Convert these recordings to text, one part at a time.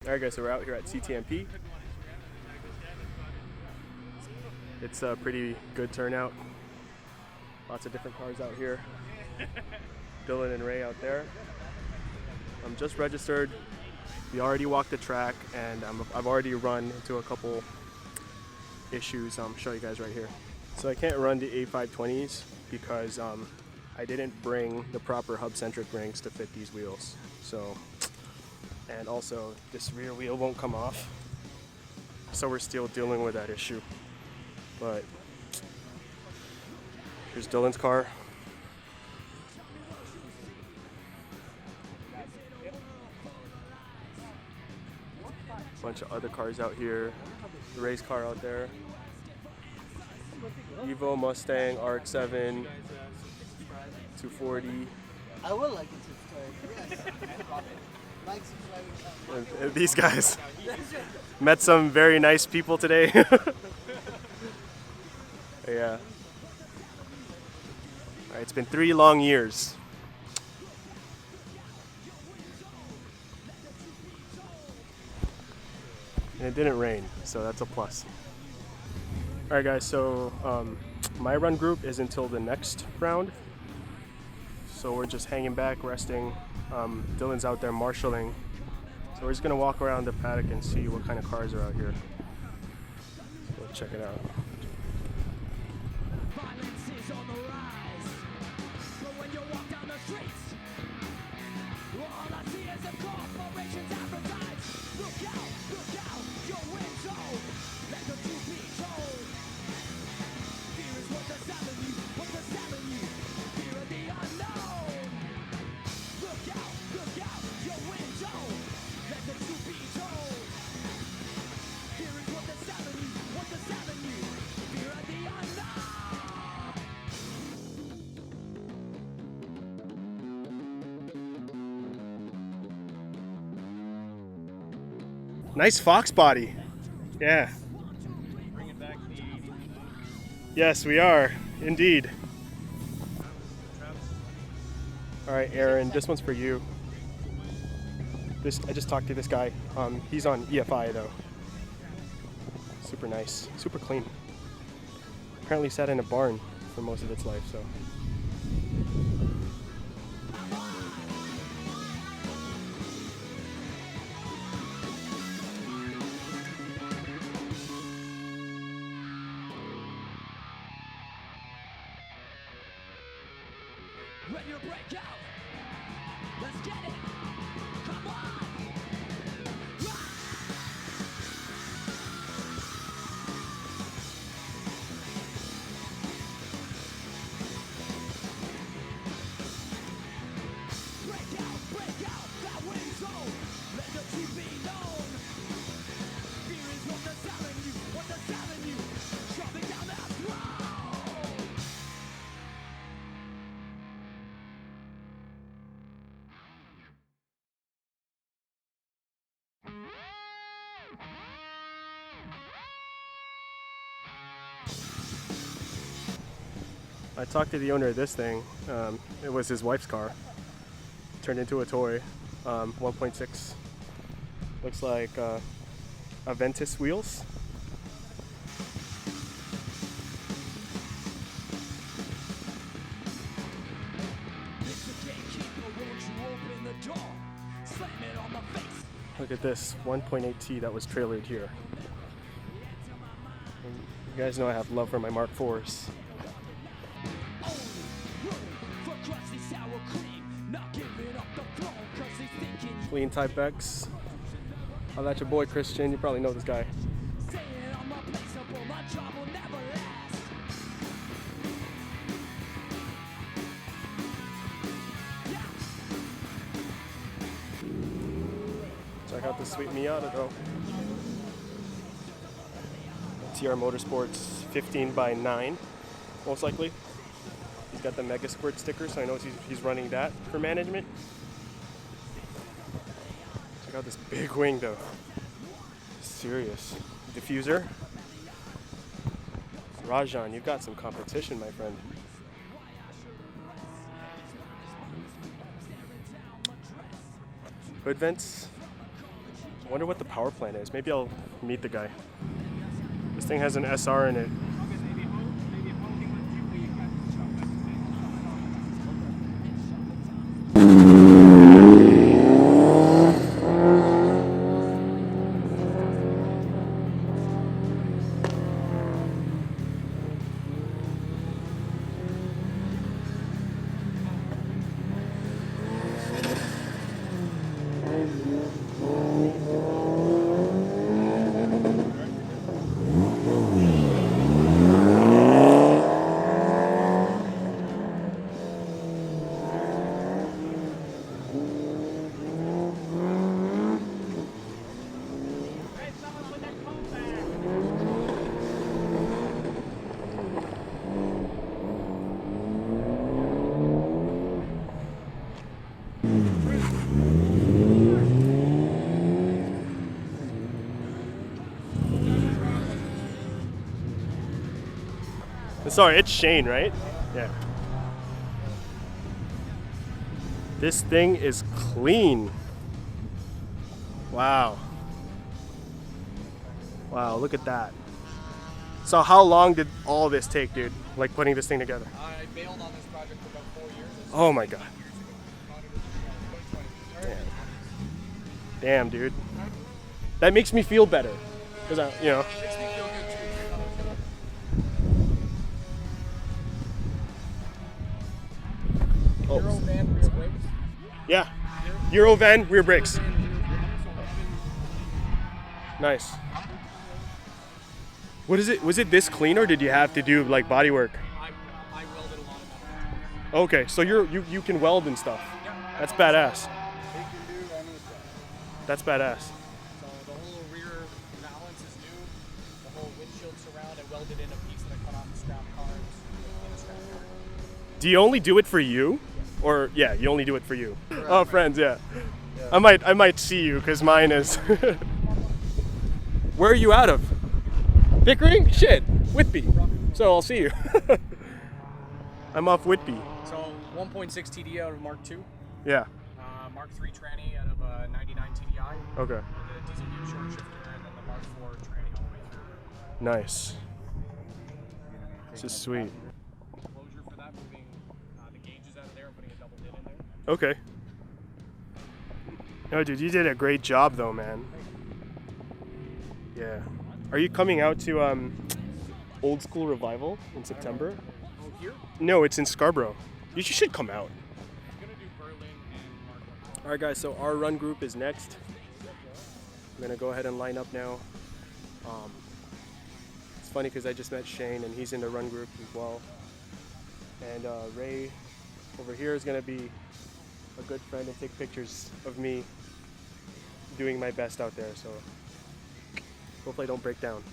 Alright guys, so we're out here at CTMP. It's a pretty good turnout. Lots of different cars out here. Dylan and Ray out there. I'm just registered. We already walked the track, and I've already run into a couple issues. I'll show you guys right here. So I can't run the A520s because I didn't bring the proper hub-centric rings to fit these wheels. So, and also this rear wheel won't come off. So we're still dealing with that issue. But here's Dylan's car. Bunch of other cars out here. The race car out there. Evo, Mustang, RX-7, 240. I would like it to subscribe. Yes. Like, subscribe. And these guys. Met some very nice people today. Yeah. Alright, it's been 3 long years. And it didn't rain, so that's a plus. Alright guys, so my run group is until the next round. So we're just hanging back, resting. Dylan's out there marshalling. So we're just gonna walk around the paddock and see what kind of cars are out here. So let's check it out. On the rise, but when you walk down the streets, all I see is a corporation's advertise. Look out, your window, let the truth be told. Fear is what they're selling you, fear of the unknown. Look out, your window, let the truth be told. Fear is what they're selling you, fear of the unknown. Nice Fox body. Yeah. Bringing back the Yes, we are. Indeed. All right, Aaron, this one's for you. I just talked to this guy. He's on EFI though. Super nice, super clean. Apparently sat in a barn for most of its life, so. Ready to break out. Let's get it. Come on. Break out that wind zone. Let the truth be known. Fear is what they're selling you, shoving down that throat. I talked to the owner of this thing. It was his wife's car. Turned into a toy. 1.6. Looks like Aventus wheels. Look at this 1.8T that was trailered here. And you guys know I have love for my Mark IVs. Clean Type X. How about your boy Christian? You probably know this guy. Check out this sweet Miata though. TR Motorsports 15x9, most likely. He's got the Mega Squirt sticker, so I know he's running that for management. Check out this big wing though. Serious. Diffuser. Rajan, you've got some competition, my friend. Hood vents. I wonder what the power plant is. Maybe I'll meet the guy. This thing has an SR in it. Sorry, it's Shane, right? Yeah. This thing is clean. Wow. Wow, look at that. So how long did all this take, dude? Like putting this thing together? I bailed on this project for about 4 years. Oh my god. Damn, dude. That makes me feel better. Cause I, you know. Makes me feel good too. Euro van rear brakes. Yeah. Euro van, rear brakes. Nice. What is it? Was it this clean or did you have to do like body work? I welded a lot of them. Okay, so you can weld and stuff. That's badass. That's badass. So the whole rear balance is new. The whole windshield surround I welded in a piece that I cut off the strap cars in a strap car. Do you only do it for you? Or yeah, you only do it for you. Oh, friends, yeah. I might see you because mine is. Where are you out of? Pickering? Shit, Whitby. So I'll see you. I'm off Whitby. So 1.6 TD out of Mark II. Yeah. Mark III tranny out of a 99 TDI. Okay. With the diesel gear short shifter and then the Mark IV tranny all the way through. Nice. This is sweet. Closure for that, moving the gauges out of there and putting a double did in there. Okay. No, dude, you did a great job though, man. Yeah. Are you coming out to Old School Revival in September? Oh, here? No, it's in Scarborough. You should come out. I'm gonna do Berlin and Mark I. All right, guys. So our run group is next. I'm gonna go ahead and line up now. It's funny because I just met Shane and he's in the run group as well. And Ray over here is gonna be a good friend and take pictures of me doing my best out there. So hopefully I don't break down.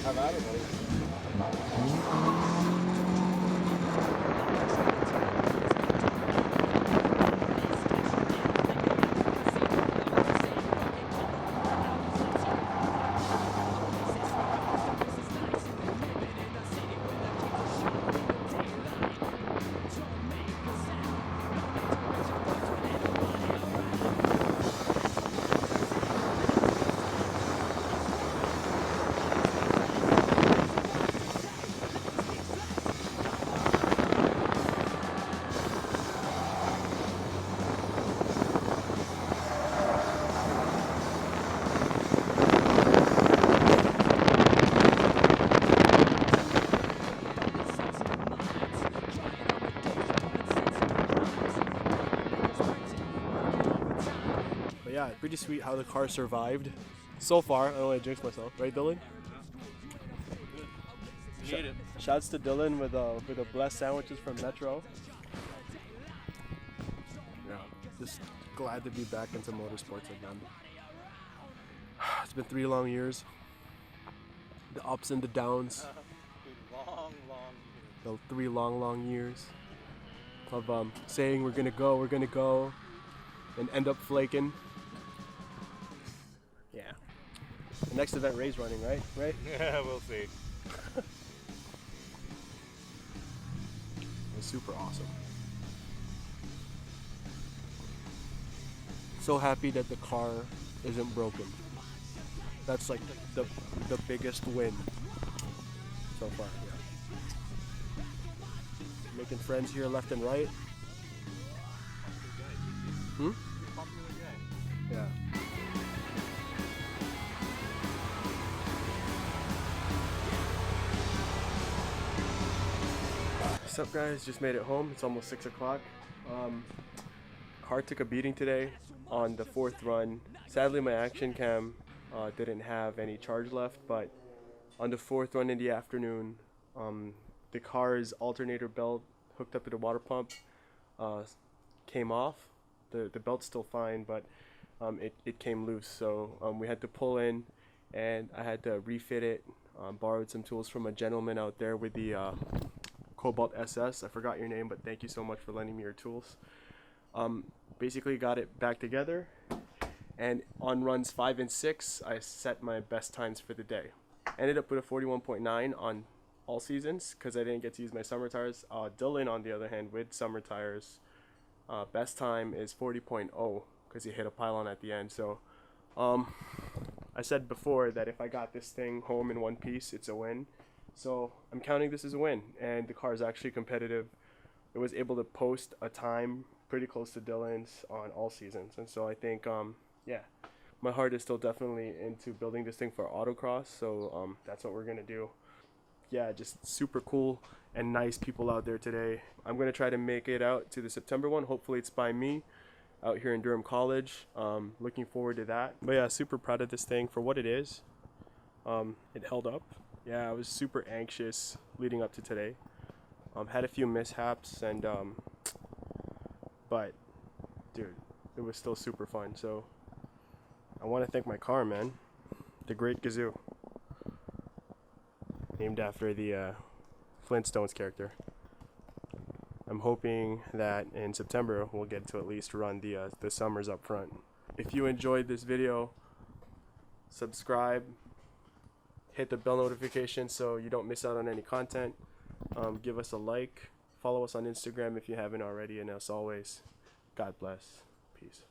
Have at it, buddy. Yeah, pretty sweet how the car survived so far. I don't want to jinx myself, right, Dylan? Shouts to Dylan with the blessed sandwiches from Metro. Yeah, just glad to be back into motorsports again. It's been 3 long years. The ups and the downs. Long years. The 3 long years of saying we're gonna go, and end up flaking. Yeah. The next event Ray's running, right? Ray? Yeah, we'll see. It's super awesome. So happy that the car isn't broken. That's like the biggest win so far. Yeah. Making friends here left and right. Hmm? Yeah. What's up, guys? Just made it home. It's almost 6 o'clock. Car took a beating today on the 4th run. Sadly, my action cam didn't have any charge left, but on the 4th run in the afternoon, the car's alternator belt hooked up to the water pump came off. The belt's still fine, but it came loose, so we had to pull in, and I had to refit it. Borrowed some tools from a gentleman out there with the Cobalt SS. I forgot your name, but thank you so much for lending me your tools. Basically got it back together, and on runs 5 and 6 I set my best times for the day. Ended up with a 41.9 on all seasons because I didn't get to use my summer tires. Dylan, on the other hand, with summer tires, best time is 40.0 because he hit a pylon at the end. So I said before that if I got this thing home in one piece, it's a win. So I'm counting this as a win, and the car is actually competitive. It was able to post a time pretty close to Dylan's on all seasons, and so I think yeah, my heart is still definitely into building this thing for autocross, so that's what we're gonna do. Yeah, just super cool and nice people out there today. I'm gonna try to make it out to the September one. Hopefully it's by me out here in Durham College. Looking forward to that. But yeah, super proud of this thing for what it is. It held up. Yeah, I was super anxious leading up to today. Had a few mishaps, and but dude, it was still super fun. So I want to thank my car, man, the Great Gazoo, named after the Flintstones character. I'm hoping that in September we'll get to at least run the summers up front. If you enjoyed this video, subscribe, hit the bell notification so you don't miss out on any content. Give us a like, follow us on Instagram if you haven't already, and as always, God bless. Peace.